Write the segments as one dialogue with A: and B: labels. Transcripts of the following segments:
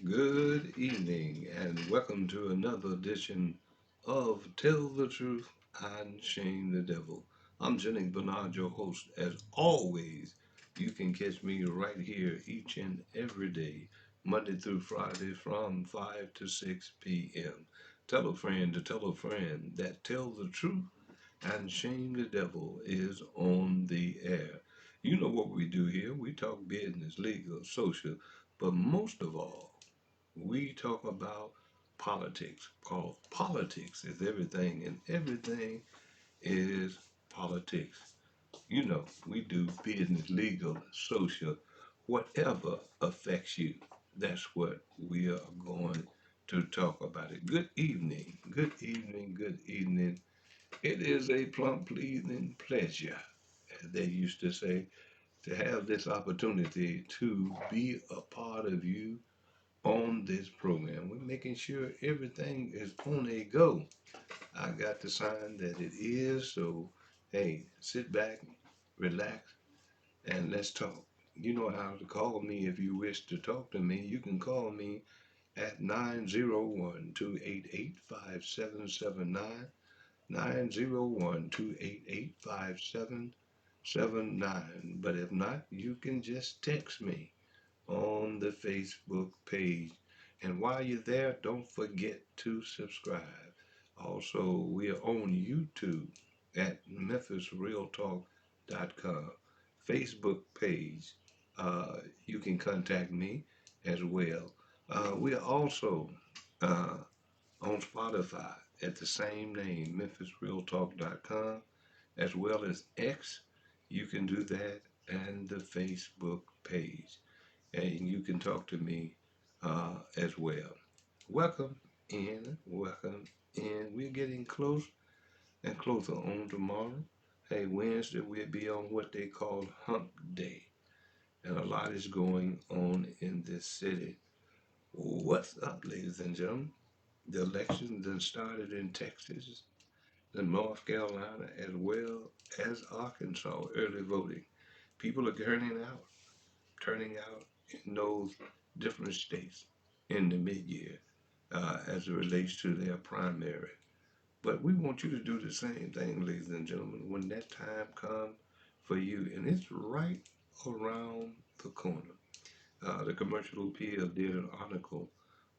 A: Good evening, and welcome to another edition of Tell the Truth and Shame the Devil. I'm Jennings Bernard, your host. As always, you can catch me right here each and every day, Monday through Friday from 5 to 6 p.m. Tell a friend to tell a friend that Tell the Truth and Shame the Devil is on the air. You know what we do here. We talk business, legal, social, but most of all, we talk about politics. Called politics is everything, and everything is politics. You know, we do business, legal, social, whatever affects you. That's what we are going to talk about it. Good evening, good evening, good evening. It is a plump, pleasing pleasure, as they used to say, to have this opportunity to be a part of you on this program. We're making sure everything is on a go. I got the sign that it is, so hey, sit back, relax, and let's talk. You know how to call me if you wish to talk to me. You can call me at 901 288 5779. 901 288 5779. But if not, you can just text me on the Facebook page. And while you're there, don't forget to subscribe. Also, we are on YouTube at MemphisRealTalk.com. Facebook page. You can contact me as well. We are also uh, on Spotify at the same name, MemphisRealTalk.com, as well as X. You can do that and the Facebook page, and you can talk to me as well. Welcome welcome in. We're getting close and closer on tomorrow. Hey, Wednesday we'll be on what they call Hump Day, and a lot is going on in this city. What's up, ladies and gentlemen? The election then started in Texas, in North Carolina, as well as Arkansas. Early voting. People are turning out in those different states in the mid-year as it relates to their primary. But we want you to do the same thing, ladies and gentlemen, when that time comes for you. And it's right around the corner. The Commercial Appeal did an article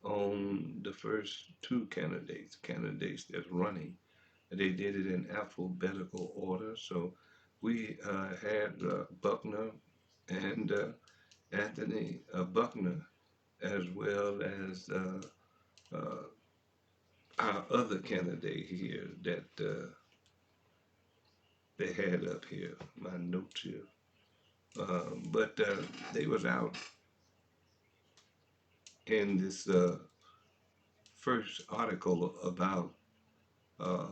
A: on the first two candidates that's running. They did it in alphabetical order. So we had Buckner and Anthony Buckner, as well as uh, our other candidate here that they had up here, my notes here. But they was out in this first article about uh,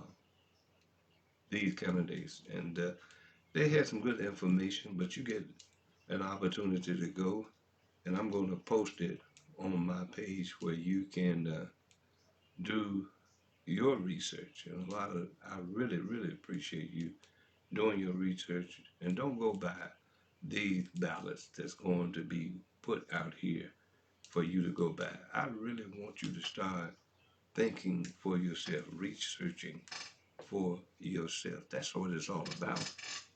A: these candidates, and they had some good information, but you get an opportunity to go, and I'm going to post it on my page where you can do your research. And I really, really appreciate you doing your research, and don't go by these ballots that's going to be put out here for you to go by. I really want you to start thinking for yourself, researching for yourself. That's what it's all about.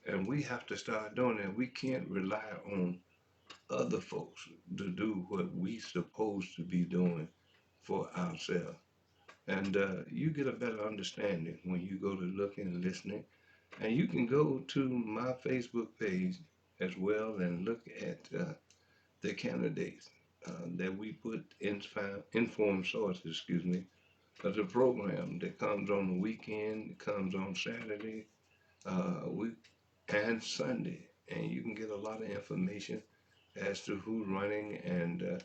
A: And we have to start doing that. We can't rely on other folks to do what we supposed to be doing for ourselves. And you get a better understanding when you go to looking and listening. And you can go to my Facebook page as well and look at the candidates that we put in informed sources, excuse me, of the program that comes on the weekend, it comes on Saturday, week and Sunday, and you can get a lot of information as to who's running, and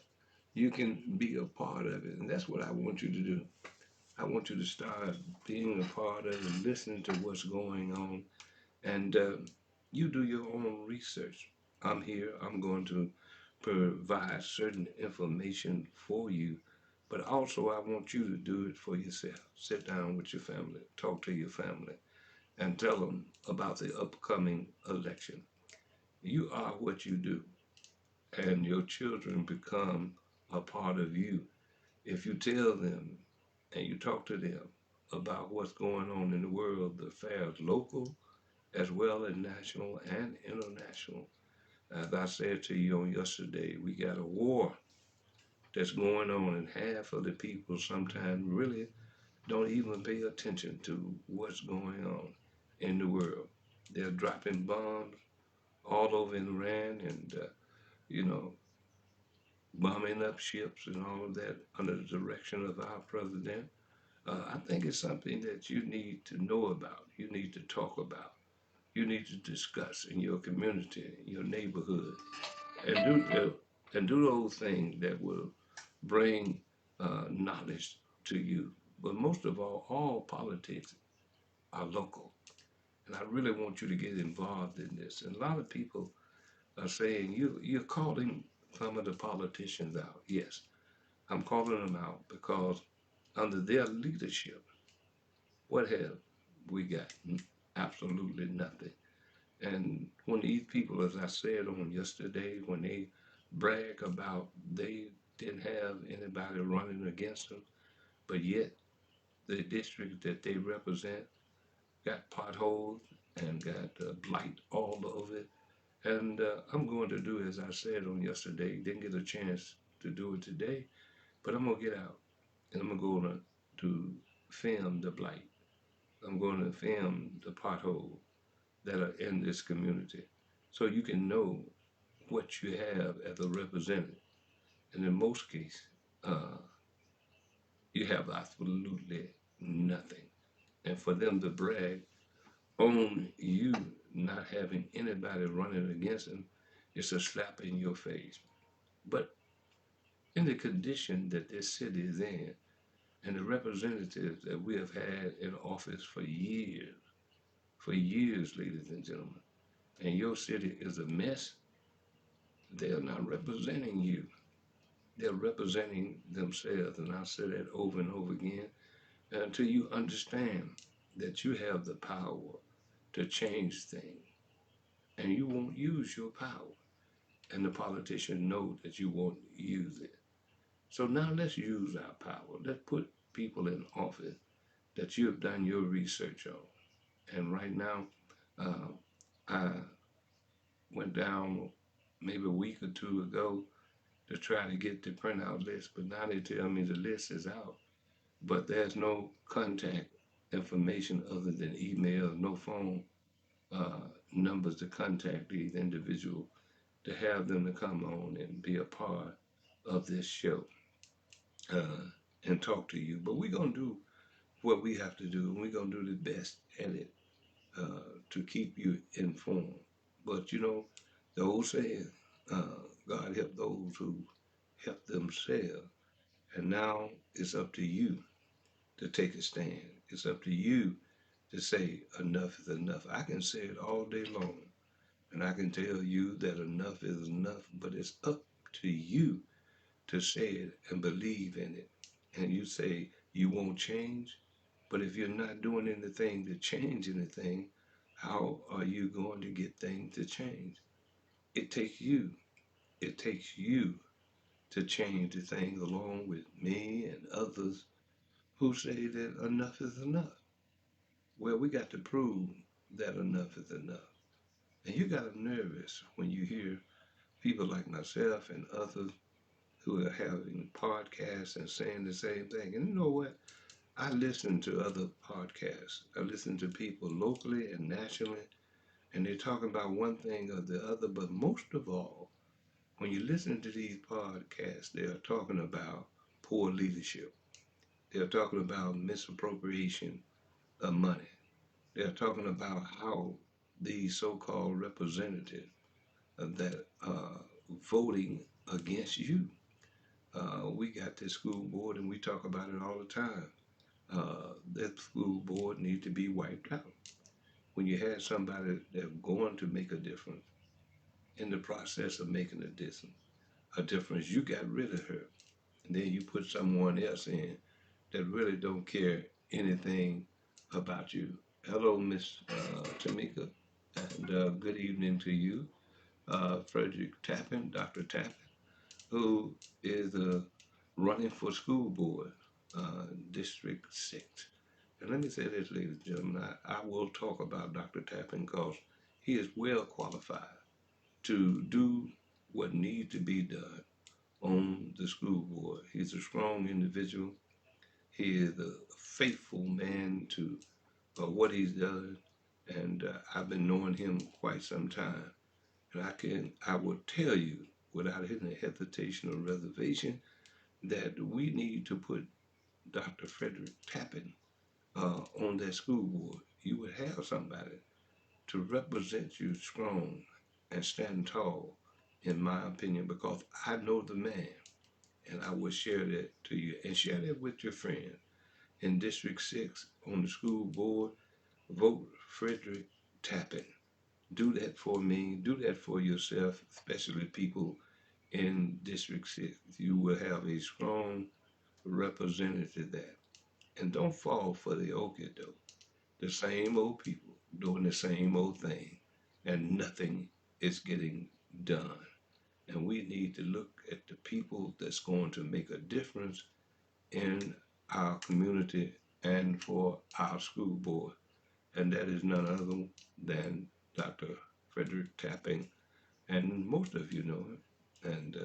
A: you can be a part of it. And that's what I want you to do. I want you to start being a part of it, listening to what's going on, and you do your own research. I'm here. I'm going to provide certain information for you, but also I want you to do it for yourself. Sit down with your family, talk to your family, and tell them about the upcoming election. You are what you do, and your children become a part of you. If you tell them and you talk to them about what's going on in the world, the affairs local as well as national and international. As I said to you on yesterday, we got a war that's going on, and half of the people sometimes really don't even pay attention to what's going on in the world. They're dropping bombs all over Iran and, you know, bombing up ships and all of that under the direction of our president. I think it's something that you need to know about, you need to talk about, you need to discuss in your community, your neighborhood, and do those things that will bring knowledge to you. But most of all politics are local, and I really want you to get involved in this. And a lot of people are saying you're calling some of the politicians out. Yes, I'm calling them out because under their leadership, what have we got? Absolutely nothing. And when these people, as I said on yesterday, when they brag about they didn't have anybody running against them, but yet the district that they represent got potholes and got blight all over it. And I'm going to do as I said on yesterday. Didn't get a chance to do it today, but I'm gonna get out and I'm going to film the blight. I'm going to film the potholes that are in this community, so you can know what you have as a representative. And in most cases, uh, you have absolutely nothing. And for them to brag on you not having anybody running against them, it's a slap in your face. But in the condition that this city is in, and the representatives that we have had in office for years, ladies and gentlemen, and your city is a mess, they are not representing you. They're representing themselves. And I say that over and over again until you understand that you have the power to change things and you won't use your power. And the politicians know that you won't use it. So now let's use our power. Let's put people in office that you have done your research on. And right now, uh, I went down maybe a week or two ago to try to get the printout list, but now they tell me the list is out. But there's no contact information other than email, no phone uh, numbers to contact these individuals to have them to come on and be a part of this show uh, and talk to you. But we're going to do what we have to do, and we're going to do the best at it to keep you informed. But you know, the old saying, God help those who help themselves. And now it's up to you to take a stand. It's up to you to say enough is enough. I can say it all day long, and I can tell you that enough is enough, but it's up to you to say it and believe in it. And you say you won't change, but if you're not doing anything to change anything, how are you going to get things to change? It takes you. It takes you to change the things along with me and others who say that enough is enough. Well, we got to prove that enough is enough. And you got to nervous when you hear people like myself and others who are having podcasts and saying the same thing. And you know what? I listen to other podcasts. I listen to people locally and nationally, and they're talking about one thing or the other. But most of all, when you listen to these podcasts, they are talking about poor leadership. They're talking about misappropriation of money. They're talking about how these so-called representatives that are voting against you. We got this school board, and we talk about it all the time. That school board needs to be wiped out. When you had somebody that's going to make a difference in the process of making a difference, you got rid of her, and then you put someone else in that really don't care anything about you. Hello, Miss Tamika, and good evening to you, Frederick Tappan, Dr. Tappan. who is running for school board, District 6. And let me say this, ladies and gentlemen, I will talk about Dr. Tappan because he is well qualified to do what needs to be done on the school board. He's a strong individual. He is a faithful man to what he's done, and I've been knowing him quite some time. And I will tell you without any hesitation or reservation that we need to put Dr. Frederick Tappan on that school board. You would have somebody to represent you strong and stand tall, in my opinion, because I know the man, and I will share that to you and share that with your friends. In District 6 on the school board, vote Frederick Tappan. Do that for me. Do that for yourself, especially people in District 6. You will have a strong representative there. And don't fall for the okie doke. The same old people doing the same old thing, and nothing is getting done. And we need to look at the people that's going to make a difference in our community and for our school board. And that is none other than Dr. Frederick Tapping. And most of you know him. And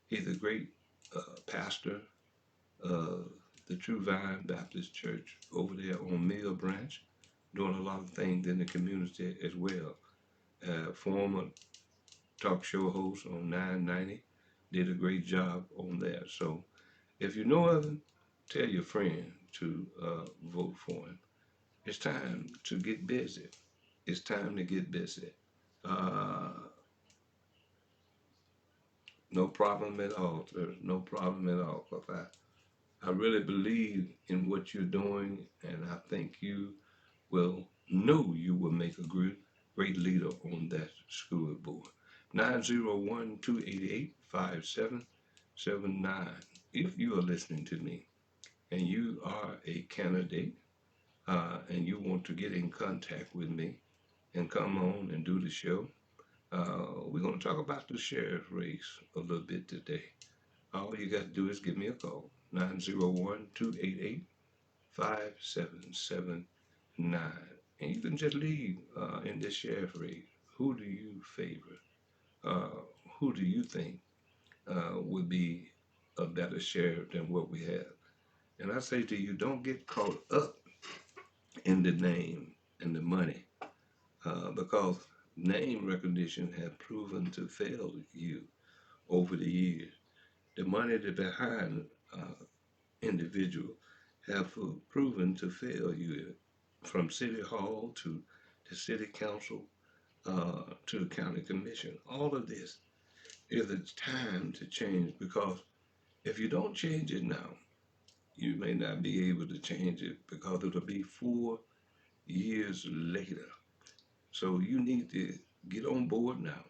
A: he's a great pastor of the True Vine Baptist Church over there on Mill Branch, doing a lot of things in the community as well. Former talk show host on 990, did a great job on there. So if you know of him, tell your friend to vote for him. It's time to get busy. It's time to get busy. Uh, no problem at all. There's no problem at all. Cause I really believe in what you're doing, and I think you will know you will make a great leader on that school board. 901-288-5779. If you are listening to me and you are a candidate and you want to get in contact with me and come on and do the show, we're going to talk about the sheriff race a little bit today. All you got to do is give me a call, 901-288-5779. And you can just leave in this sheriff race. Who do you favor? Uh, who do you think would be a better sheriff than what we have? And I say to you, don't get caught up in the name and the money because name recognition has proven to fail you over the years. The money that behind individual have proven to fail you from city hall to the city council to the county commission. All of this is a time to change because if you don't change it now, you may not be able to change it because it'll be 4 years later. So you need to get on board now.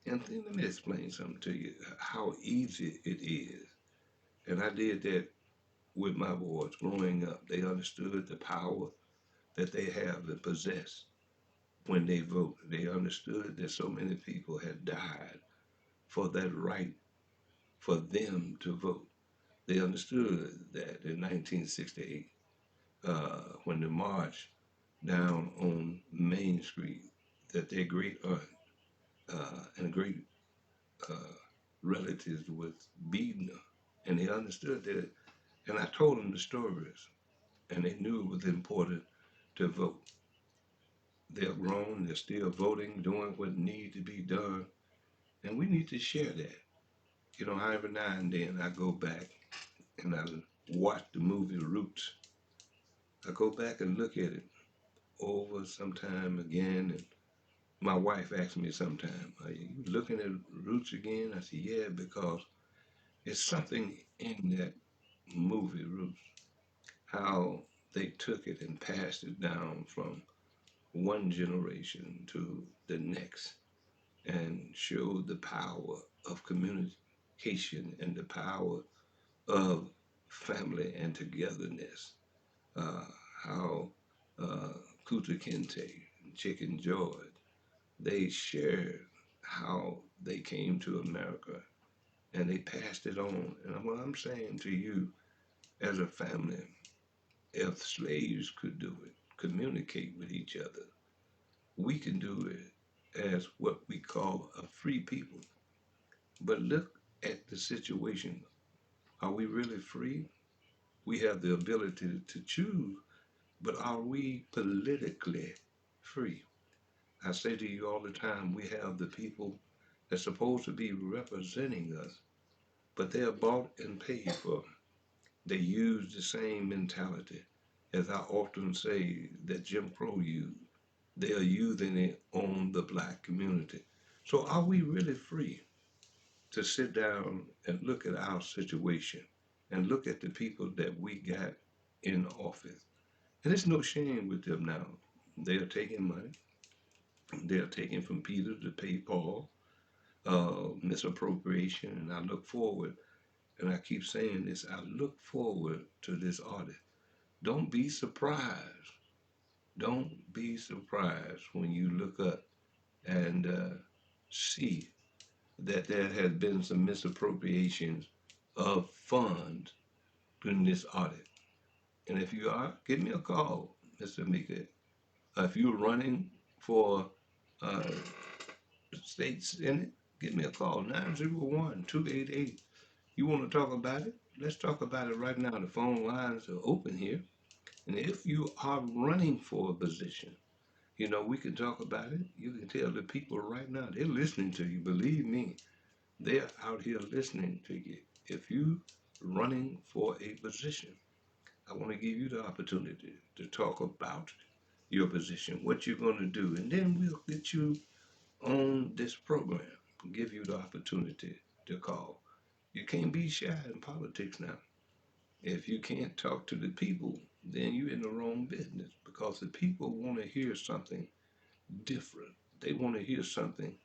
A: And then let me explain something to you how easy it is. And I did that with my boys growing up. They understood the power that they have and possess when they vote. They understood that so many people had died for that right for them to vote. They understood that in 1968, when the march down on Main Street, that their great aunt and great uh, relatives was beaten her. And they understood that. And I told them the stories, and they knew it was important to vote. They're grown, they're still voting, doing what needs to be done, and we need to share that. You know, every now and then I go back and I watch the movie Roots. I go back and look at it over sometime again, and my wife asks me sometime, "Are you looking at Roots again?" I say, "Yeah, because it's something in that movie Roots, how they took it and passed it down from one generation to the next and showed the power of communication and the power of family and togetherness. Uh, how uh, Kuta Kinte and Chicken George, they shared how they came to America and they passed it on. And what I'm saying to you as a family, if slaves could do it, communicate with each other, we can do it as what we call a free people. But look at the situation. Are we really free? We have the ability to choose, but are we politically free? I say to you all the time, we have the people that's supposed to be representing us, but they are bought and paid for. They use the same mentality, as I often say, that Jim Crow used. They are using it on the black community. So are we really free to sit down and look at our situation and look at the people that we got in office? And it's no shame with them now. They are taking money. They are taking from Peter to pay Paul, misappropriation. And I look forward, and I keep saying this, I look forward to this audit. Don't be surprised. Don't be surprised when you look up and see that there has been some misappropriations of funds during this audit. And if you are, give me a call, Mr. Mika. If you're running for uh, state senate, give me a call, 901-288. You want to talk about it? Let's talk about it right now. The phone lines are open here. And if you are running for a position, we can talk about it. You can tell the people right now, they're listening to you. Believe me, they're out here listening to you. If you running for a position, I want to give you the opportunity to talk about your position, what you're going to do, and then we'll get you on this program, give you the opportunity to call. You can't be shy in politics now. If you can't talk to the people, then you're in the wrong business because the people want to hear something different. They want to hear something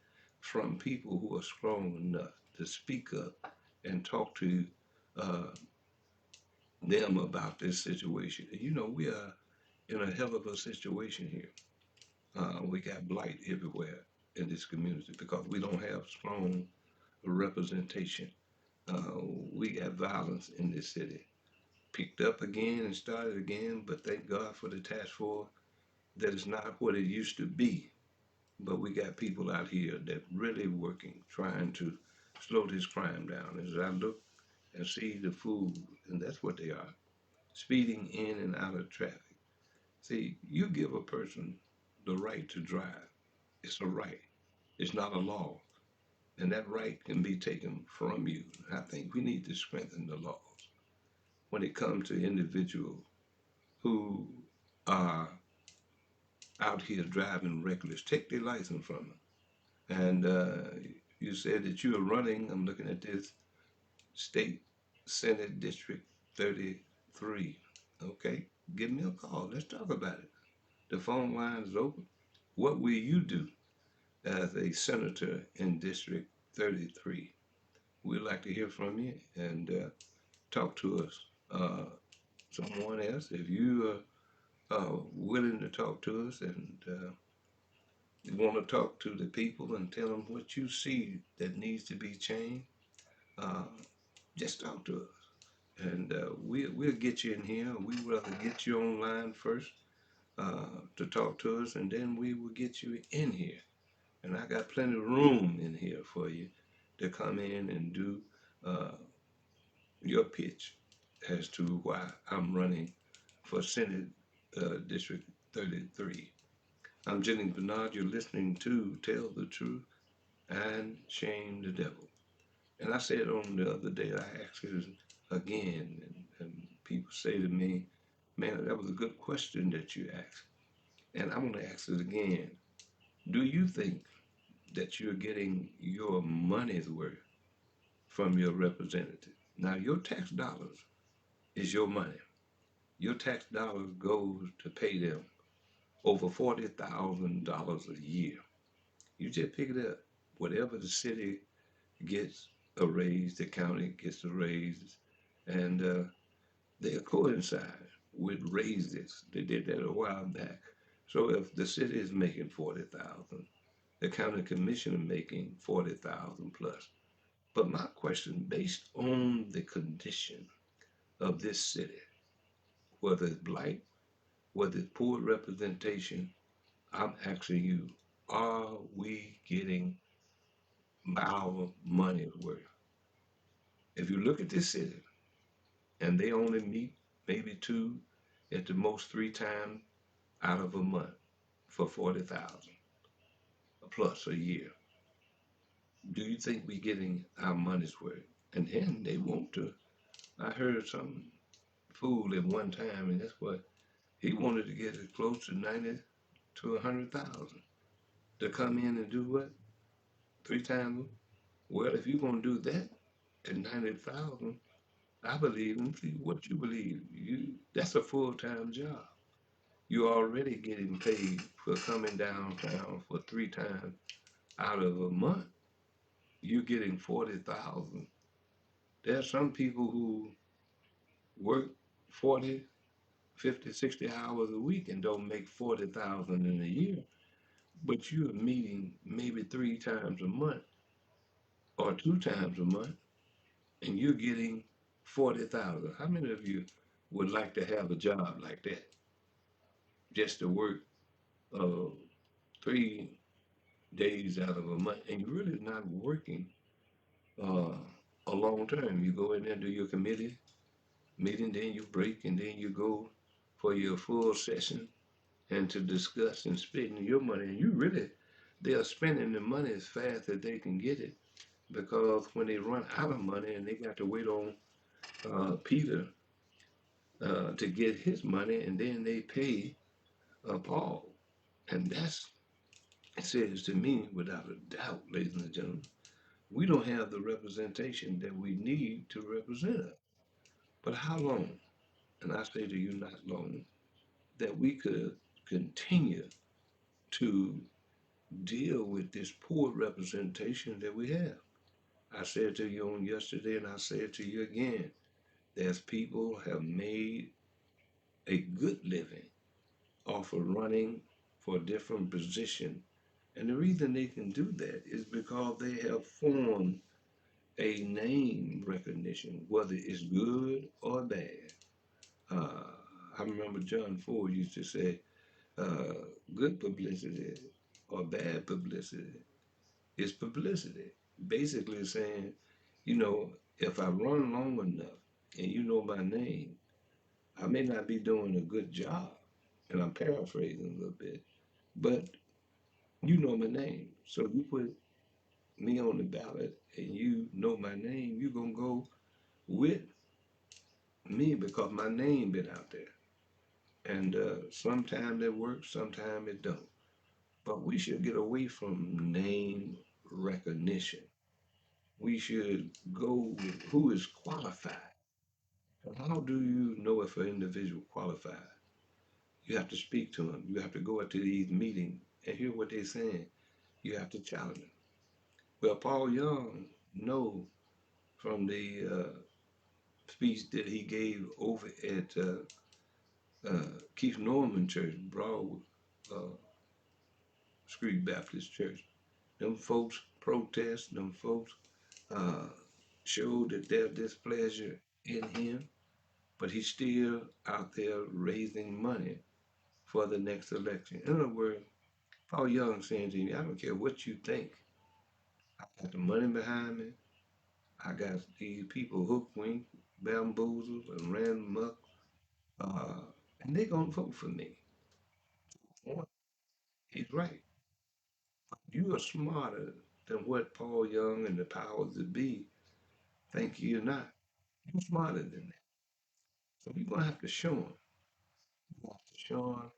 A: from people who are strong enough to speak up and talk to uh, them about this situation. We are in a hell of a situation here. We got blight everywhere in this community because we don't have strong representation. We got violence in this city. Picked up again and started again, but thank God for the task force that is not what it used to be. But we got people out here that really working, trying to slow this crime down. As I look and see the food, and that's what they are, speeding in and out of traffic. See, you give a person the right to drive. It's a right. It's not a law. And that right can be taken from you. I think we need to strengthen the laws when it comes to individuals who are out here driving reckless. Take their license from them. And you said that you are running. I'm looking at this state Senate District 33. Okay, give me a call. Let's talk about it. The phone line is open. What will you do as a senator in District 33? We'd like to hear from you and talk to us. Someone else, if you are willing to talk to us and you want to talk to the people and tell them what you see that needs to be changed, uh, just talk to us. And we'll get you in here. We will rather get you online first to talk to us, and then we will get you in here. And I got plenty of room in here for you to come in and do uh, your pitch as to why I'm running for Senate District 33. I'm Jennings Bernard. You're listening to Tell the Truth and Shame the Devil. And I said on the other day, I asked it again, and people say to me, man, that was a good question that you asked. And I'm going to ask it again. Do you think that you're getting your money's worth from your representative? Now, your tax dollars is your money. Your tax dollars goes to pay them over $40,000 a year. You just pick it up. Whatever the city gets a raise, the county gets a raise, and they coincide with raises. They did that a while back. So if the city is making 40,000, the county commissioner making 40,000 plus. But my question, based on the condition of this city, whether it's blight, whether it's poor representation, I'm asking you, are we getting our money's worth? If you look at this city and they only meet maybe two, at the most three times out of a month for 40,000 plus a year, do you think we're getting our money's worth? And then they want to. I heard some fool at one time, and that's what he wanted to get as close to 90 to 100,000 to come in and do what? Three times? Well, if you're gonna do that at 90,000, I believe in see what you believe. You that's a full time job. You're already getting paid for coming downtown for three times out of a month. You're getting 40,000. There are some people who work 40, 50, 60 hours a week and don't make 40,000 in a year, but you're meeting maybe three times a month or two times a month and you're getting 40,000. How many of you would like to have a job like that? Just to work uh, 3 days out of a month and you're really not working uh, a long term. You go in there, do your committee meeting, then you break, and then you go for your full session and to discuss and spending your money. And you really, they are spending the money as fast as they can get it because when they run out of money and they got to wait on Peter to get his money, and then they pay Paul. And that's, it says to me, without a doubt, ladies and gentlemen, we don't have the representation that we need to represent us. But how long, and I say to you, not long, that we could continue to deal with this poor representation that we have. I said to you on yesterday, and I say it to you again. There's people have made a good living off of running for a different position. And the reason they can do that is because they have formed a name recognition, whether it's good or bad. Uh, I remember John Ford used to say, uh, good publicity or bad publicity is publicity. Basically saying, if I run long enough and you know my name, I may not be doing a good job. And I'm paraphrasing a little bit, but you know my name. So you put me on the ballot and you know my name, you're going to go with me because my name been out there. And sometimes it works, sometimes it don't. But we should get away from name recognition. We should go with who is qualified. And how do you know if an individual qualified? You have to speak to them. You have to go into these meetings and hear what they're saying. You have to challenge them. Well, Paul Young know from the speech that he gave over at Keith Norman Church, Broad uh, Street Baptist Church. Them folks protest, them folks uh, showed that their displeasure in him, but he's still out there raising money for the next election. In other words, Paul Young saying to me, I don't care what you think. I got the money behind me. I got these people hook, wink, bamboozled, and ran amok, uh, and they gonna vote for me. He's right. You are smarter than what Paul Young and the powers that be think you're not. You're smarter than that. So you're gonna have to show them. You have to show them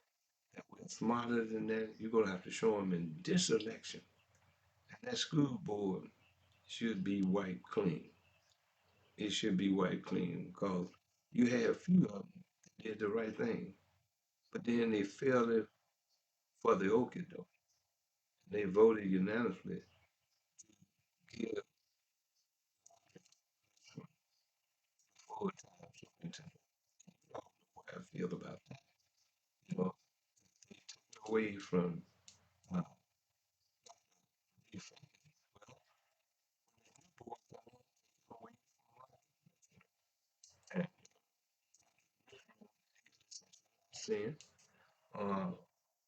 A: that we're smarter than that. You're gonna have to show them in this election. And that school board should be wiped clean. It should be wiped clean because you had a few of them that did the right thing, but then they failed it for the okie doke. They voted unanimously to give full time superintendent. I don't know how I feel about that. You know, they took it away from uh, the in uh,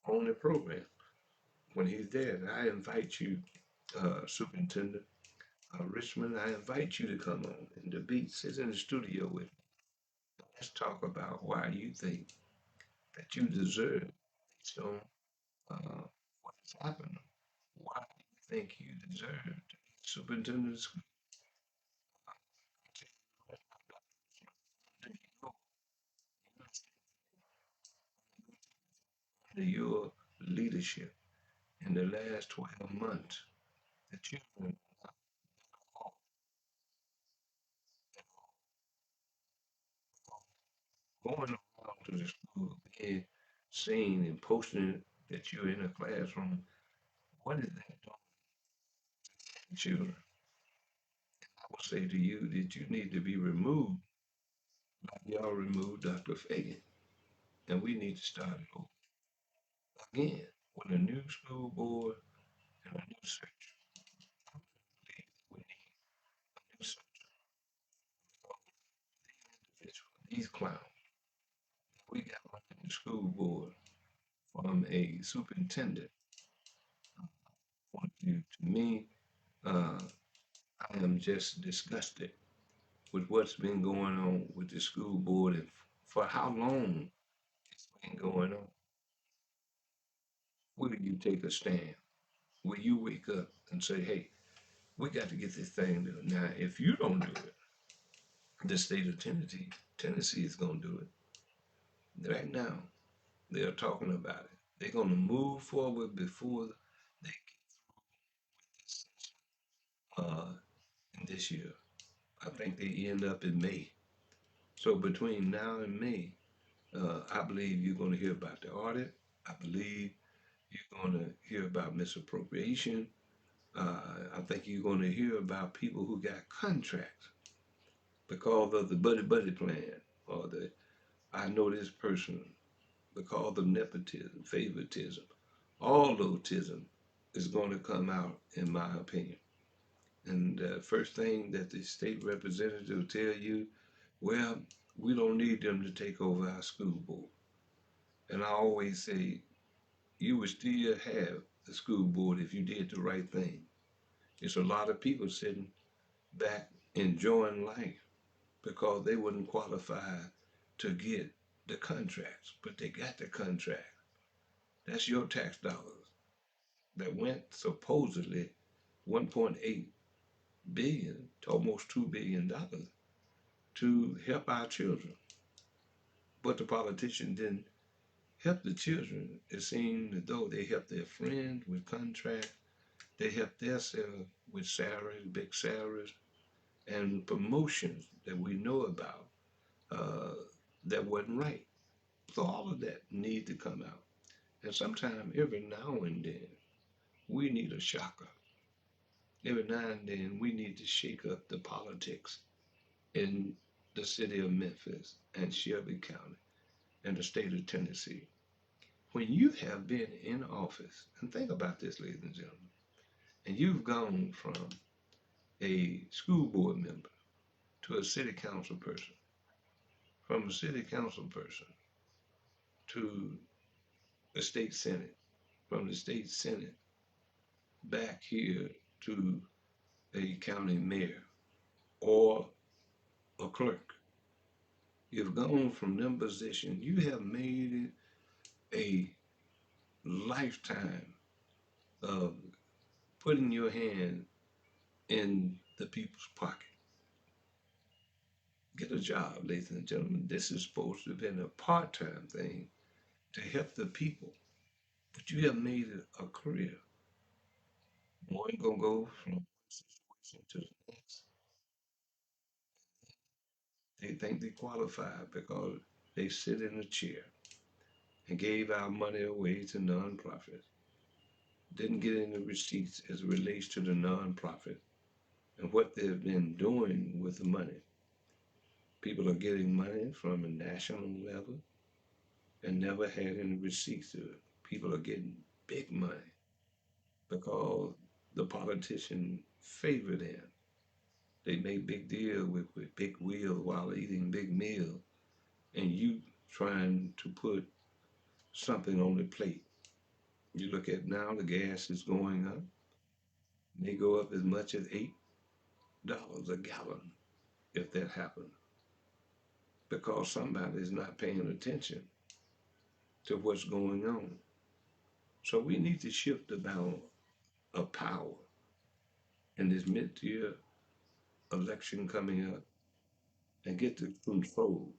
A: on the program when he's there. And I invite you, Superintendent Richmond, I invite you to come on and debate, sit in the studio with me. Let's talk about why you think that you deserve based on what has happened. Why do you think you deserve to be superintendent of school? Under your leadership in the last 12 months, the children are going around to the school, being seen and posting that you're in a classroom. What is that doing to children? I will say to you that you need to be removed like y'all removed Dr. Fagan. And we need to start it over again with a new school board and a new search. I believe we need a new search. These clowns we got running the school board from a superintendent point of view. To me, uh, I am just disgusted with what's been going on with the school board and for how long it's been going on. Will you take a stand? Will you wake up and say, hey, we got to get this thing done? Now, if you don't do it, the state of Tennessee is going to do it. Right now, they're talking about it. They're going to move forward before they get this uh, in this year. I think they end up in May. So between now and May, I believe you're going to hear about the audit. I believe you're going to hear about misappropriation. I think you're going to hear about people who got contracts because of the buddy plan or the I know this person because of nepotism, favoritism, all autism is going to come out, in my opinion. And first thing that the state representative will tell you, well, we don't need them to take over our school board. And I always say, you would still have the school board if you did the right thing. It's a lot of people sitting back enjoying life because they wouldn't qualify to get the contracts, but they got the contract. That's your tax dollars that went supposedly 1.8 billion to almost $2 billion to help our children. But the politician didn't help the children. It seemed as though they helped their friends with contracts. They helped themselves with salaries, big salaries, and promotions that we know about uh, that wasn't right. So all of that need to come out. And sometime every now and then we need a shocker. Every now and then we need to shake up the politics in the city of Memphis and Shelby County and the state of Tennessee. When you have been in office, and think about this, ladies and gentlemen, and you've gone from a school board member to a city council person, from a city council person to the state senate, from the state senate back here to a county mayor or a clerk. You've gone from them positions, you have made it a lifetime of putting your hand in the people's pocket. Get a job, ladies and gentlemen. This is supposed to have been a part time thing to help the people, but you have made it a career. One gonna go from one situation to the next. They think they qualify because they sit in a chair and gave our money away to nonprofits. Didn't get any receipts as it relates to the nonprofit and what they've been doing with the money. People are getting money from a national level and never had any receipts to it. People are getting big money because the politician favor them. They make big deal with big wheels while eating big meal, and you trying to put something on the plate. You look at now, the gas is going up. May go up as much as $8 a gallon if that happens, because somebody is not paying attention to what's going on. So we need to shift the balance of power in this mid-year election coming up and get to control,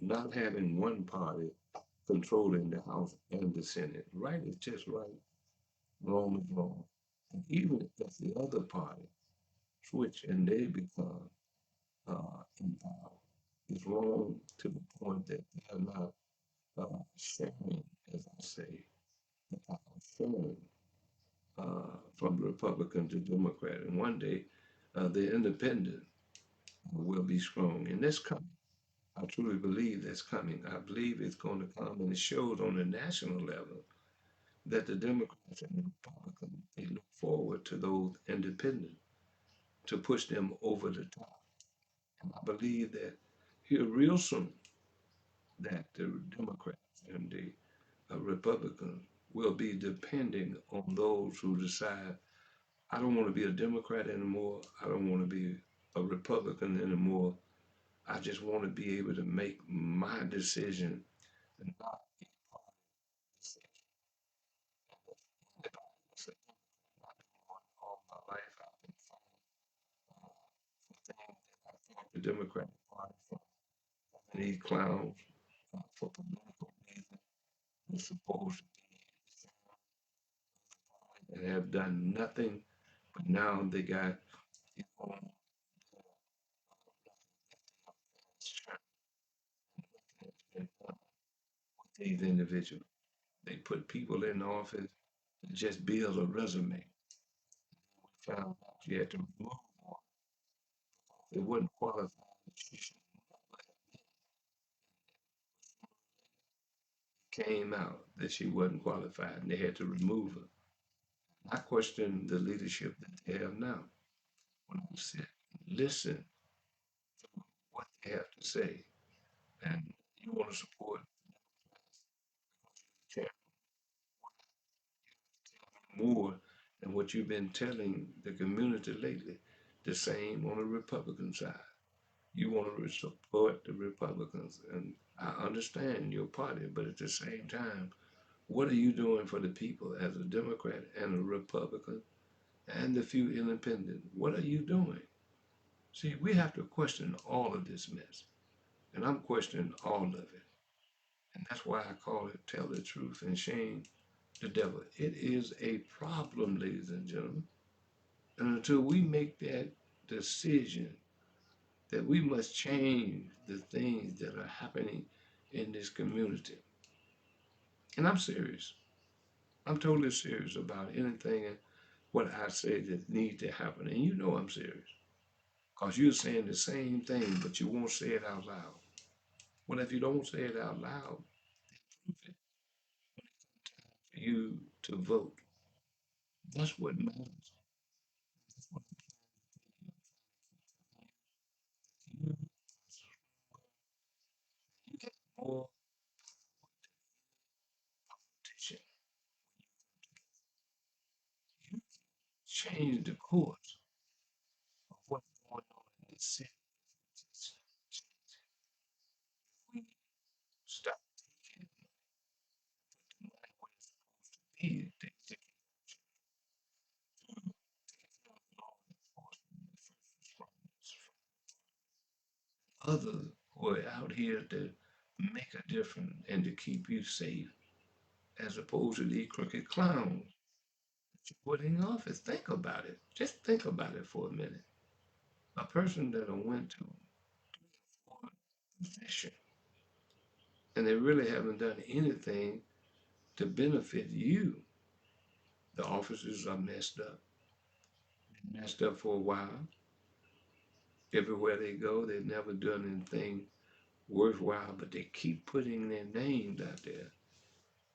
A: not having one party controlling the House and the Senate. Right is just right, wrong is wrong. And even if the other party switch and they become in power, it's wrong to the point that they're not sharing, as I say, the power, sharing from Republican to Democrat. And one day, the independent will be strong. And that's coming. I truly believe that's coming. I believe it's going to come, and it shows on the national level that the Democrats and the Republicans, they look forward to those independents to push them over the top. And I believe that here real soon that the Democrats and the Republicans will be depending on those who decide, I don't want to be a Democrat anymore. I don't want to be a Republican anymore. I just want to be able to make my decision and not be part of the decision. And if anybody is a Democrat, I've been one all my life. I've been fighting for things that I fought the Democratic Party for. And these clowns, for political reasons, were supposed to be and have done nothing, but now they got it on with these individuals. They put people in office to just build a resume. We found out you had to remove one. They wasn't qualified. She should came out that she wasn't qualified and they had to remove her. I question the leadership that they have now. When I sit and listen to what they have to say, and you want to support Chairman more than what you've been telling the community lately. The same on the Republican side. You want to support the Republicans, and I understand your party, but at the same time, what are you doing for the people as a Democrat and a Republican and the few independent? What are you doing? See, we have to question all of this mess, and I'm questioning all of it. And that's why I call it tell the truth and shame the devil. It is a problem, ladies and gentlemen. And until we make that decision that we must change the things that are happening in this community. And I'm serious. I'm totally serious about anything and what I say that needs to happen. And you know I'm serious. Because you're saying the same thing, but you won't say it out loud. Well, if you don't say it out loud, prove it for you to vote. That's what matters. That's what you, you get more competition. You change the course of what's going on in this city. It's, we stop taking the money where it's supposed to be. They take it to law enforcement, the first responders, others who are out here to make a difference and to keep you safe, as opposed to these crooked clowns that you put in office. Think about it. Just think about it for a minute. A person that I went to for a position and they really haven't done anything to benefit you. The officers are messed up. Been messed up for a while. Everywhere they go, they've never done anything worthwhile, but they keep putting their names out there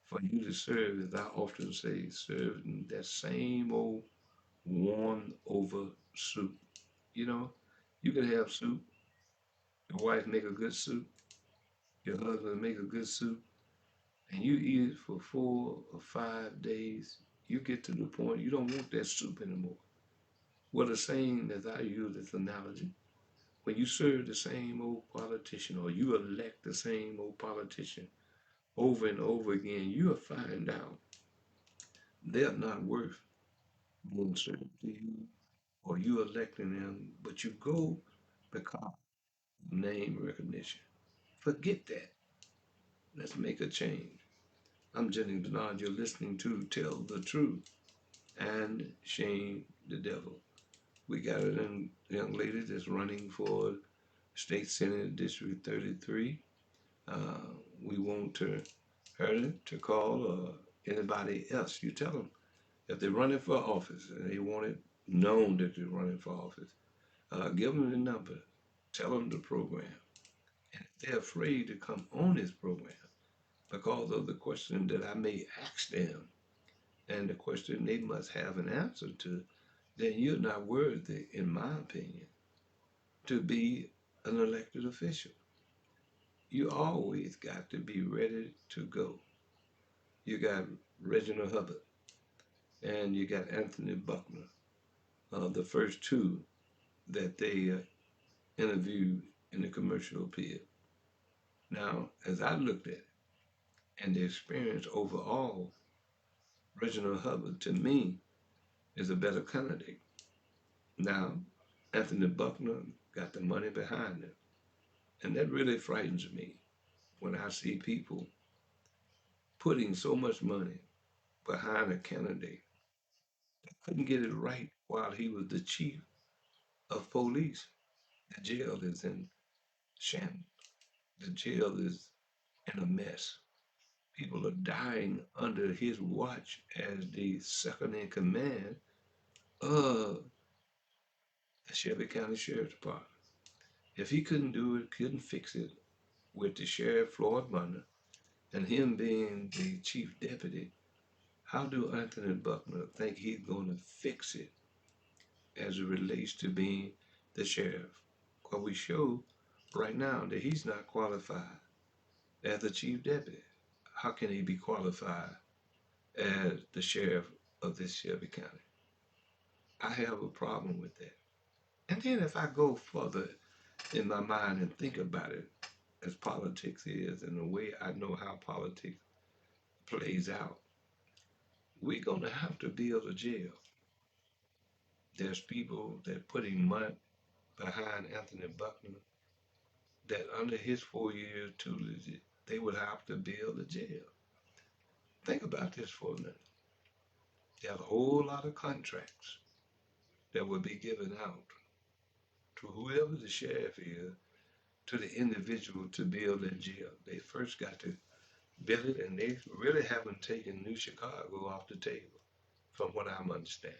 A: for you to serve, as I often say, serve in that same old warm over soup. You know, you can have soup. Your wife make a good soup. Your husband make a good soup, and you eat it for 4 or 5 days, you get to the point you don't want that soup anymore. What a saying that I use as analogy. When you serve the same old politician or you elect the same old politician over and over again, you'll find out they're not worth being served to you or you electing them, but you go because of name recognition. Forget that. Let's make a change. I'm Jennings Bernard. You're listening to Tell the Truth and Shame the Devil. We got a young lady that's running for State Senate District 33. Uh, we want her to call anybody else. You tell them if they're running for office and they want it known that they're running for office, give them the number. Tell them the program. And if they're afraid to come on this program because of the question that I may ask them and the question they must have an answer to, then you're not worthy, in my opinion, to be an elected official. You always got to be ready to go. You got Reginald Hubbard and you got Anthony Buckner, the first two that they interviewed in the commercial pit. Now, as I looked at it and the experience overall, Reginald Hubbard to me is a better candidate. Now, Anthony Buckner got the money behind him, and that really frightens me when I see people putting so much money behind a candidate that couldn't get it right while he was the chief of police. The jail is in shambles. The jail is in a mess. People are dying under his watch as the second in command of the Shelby County Sheriff's Department. If he couldn't do it, couldn't fix it with the Sheriff Floyd Munner and him being the chief deputy, how do Anthony Buckner think he's going to fix it as it relates to being the sheriff? Well, we show right now that he's not qualified as the chief deputy. How can he be qualified as the sheriff of this Shelby County? I have a problem with that. And then if I go further in my mind and think about it, as politics is and the way I know how politics plays out, we're going to have to build a jail. There's people that putting money behind Anthony Buckner that under his 4 years tutelage, they would have to build a jail. Think about this for a minute. There's a whole lot of contracts that would be given out to whoever the sheriff is, to the individual to build that jail. They first got to build it, and they really haven't taken New Chicago off the table, from what I'm understanding.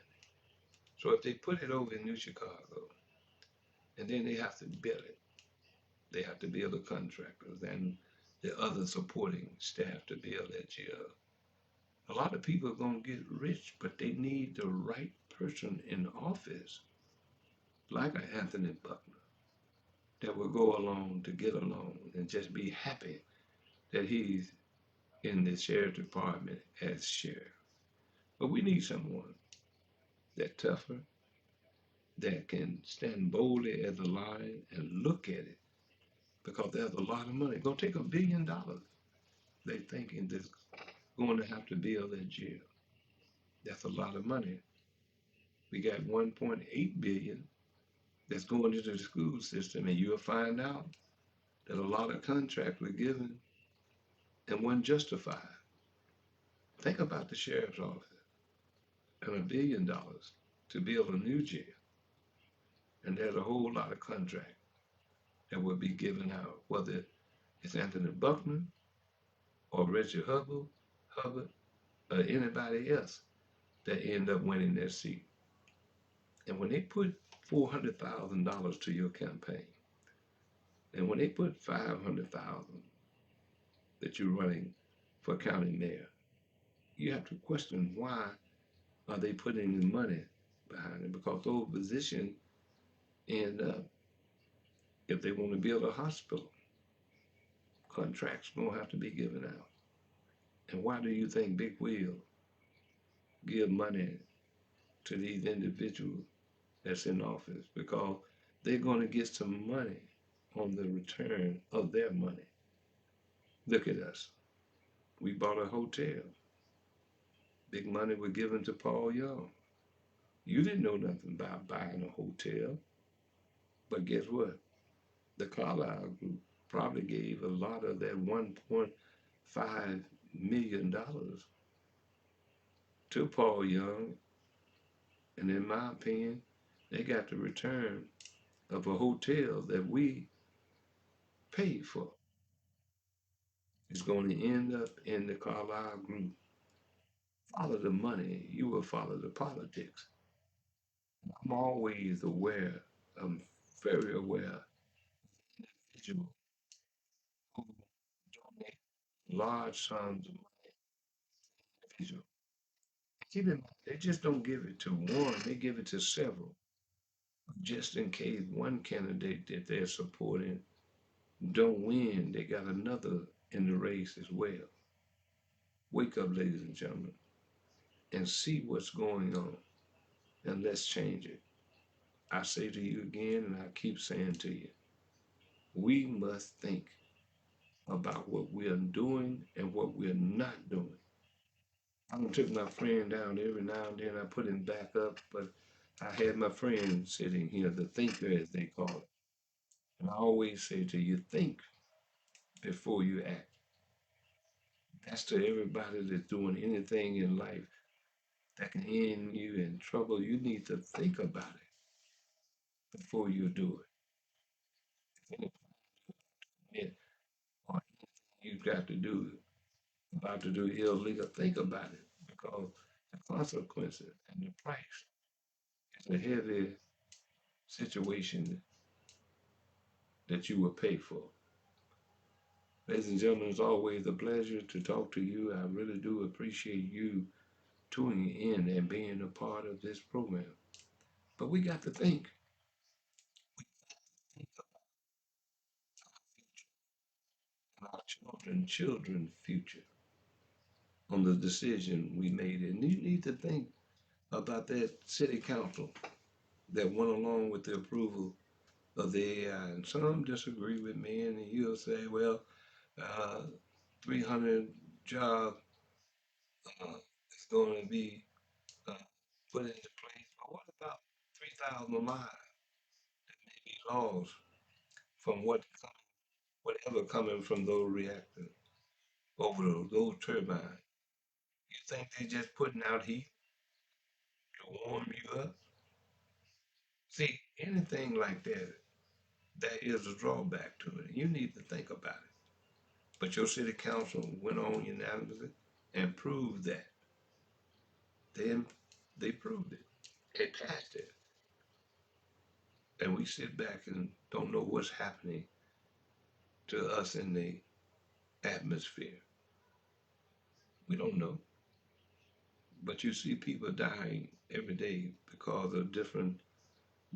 A: So if they put it over in New Chicago, and then they have to build it, they have to build the contractors and the other supporting staff to build that jail. A lot of people are going to get rich, but they need the right person in office, like an Anthony Buckner, that will go along to get along and just be happy that he's in the sheriff department as sheriff. But we need someone that tougher, that can stand boldly as a lion and look at it, because there's a lot of money. It's gonna take $1 billion. They thinking this going to have to build that jail. That's a lot of money. We got 1.8 billion that's going into the school system, and you'll find out that a lot of contracts were given and weren't justified. Think about the sheriff's office and $1 billion to build a new jail, and there's a whole lot of contracts that will be given out, whether it's Anthony Buckner or Reggie Hubbard, or anybody else that end up winning their seat. And when they put $400,000 to your campaign, and when they put 500,000 that you're running for county mayor, you have to question why are they putting the money behind it? Because those positions end up, if they want to build a hospital, contracts gonna have to be given out. And why do you think Big Wheel give money to these individuals that's in office? Because they're going to get some money on the return of their money. Look at us. We bought a hotel. Big money was given to Paul Young. You didn't know nothing about buying a hotel, but guess what? The Carlyle Group probably gave a lot of that $1.5 million to Paul Young, and in my opinion, they got the return of a hotel that we paid for. It's going to end up in the Carlyle Group. Follow the money, you will follow the politics. I'm always aware, I'm very aware, individuals who donate large sums of money to individuals. Keep in mind, they just don't give it to one, they give it to several, just in case one candidate that they're supporting don't win, they got another in the race as well. Wake up, ladies and gentlemen, and see what's going on, and let's change it. I say to you again, and I keep saying to you, we must think about what we are doing and what we're not doing. I done took my friend down every now and then. I put him back up, but I had my friend sitting here, the thinker as they call it. And I always say to you, think before you act. That's to everybody that's doing anything in life that can end you in trouble. You need to think about it before you do it. If anything or anything you've got to do, about to do illegal, think about it because the consequences and the price is a heavy situation that you will pay for. Ladies and gentlemen, it's always a pleasure to talk to you. I really do appreciate you tuning in and being a part of this program. But we got to think about our children's future on the decision we made. And you need to think about that city council that went along with the approval of the AI. And some disagree with me, and you'll say, well, uh, 300 jobs is going to be uh, put into place. But what about 3,000 lives that may be lost from whatever coming from those reactors over those turbines? You think they're just putting out heat to warm you up? See, anything like that, there is a drawback to it. You need to think about it. But your city council went on unanimously and proved that. They, they proved it. They passed it. And we sit back and don't know what's happening to us in the atmosphere. We don't know. But you see people dying every day because of different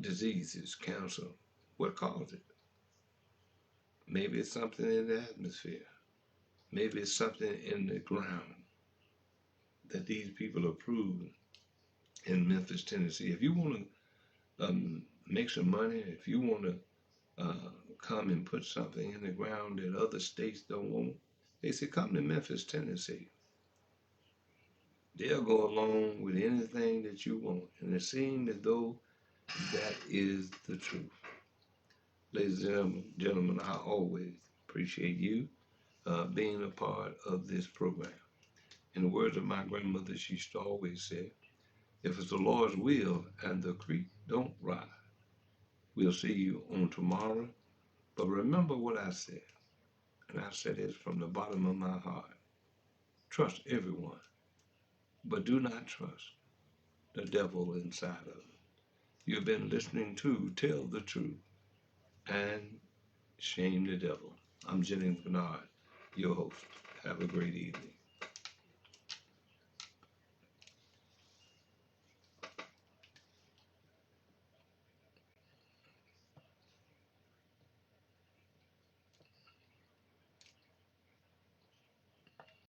A: diseases, cancer. What caused it? Maybe it's something in the atmosphere. Maybe it's something in the ground that these people approved in Memphis, Tennessee. If you want to make some money, if you want to come and put something in the ground that other states don't want, they say come to Memphis, Tennessee. They'll go along with anything that you want. And it seems as though that is the truth. Ladies and gentlemen, I always appreciate you being a part of this program. In the words of my grandmother, she used to always say, if it's the Lord's will and the creek don't rise, we'll see you on tomorrow. But remember what I said, and I said it from the bottom of my heart. Trust everyone, but do not trust the devil inside of it. You've been listening to Tell the Truth and Shame the Devil. I'm Jennings Bernard, your host. Have a great evening.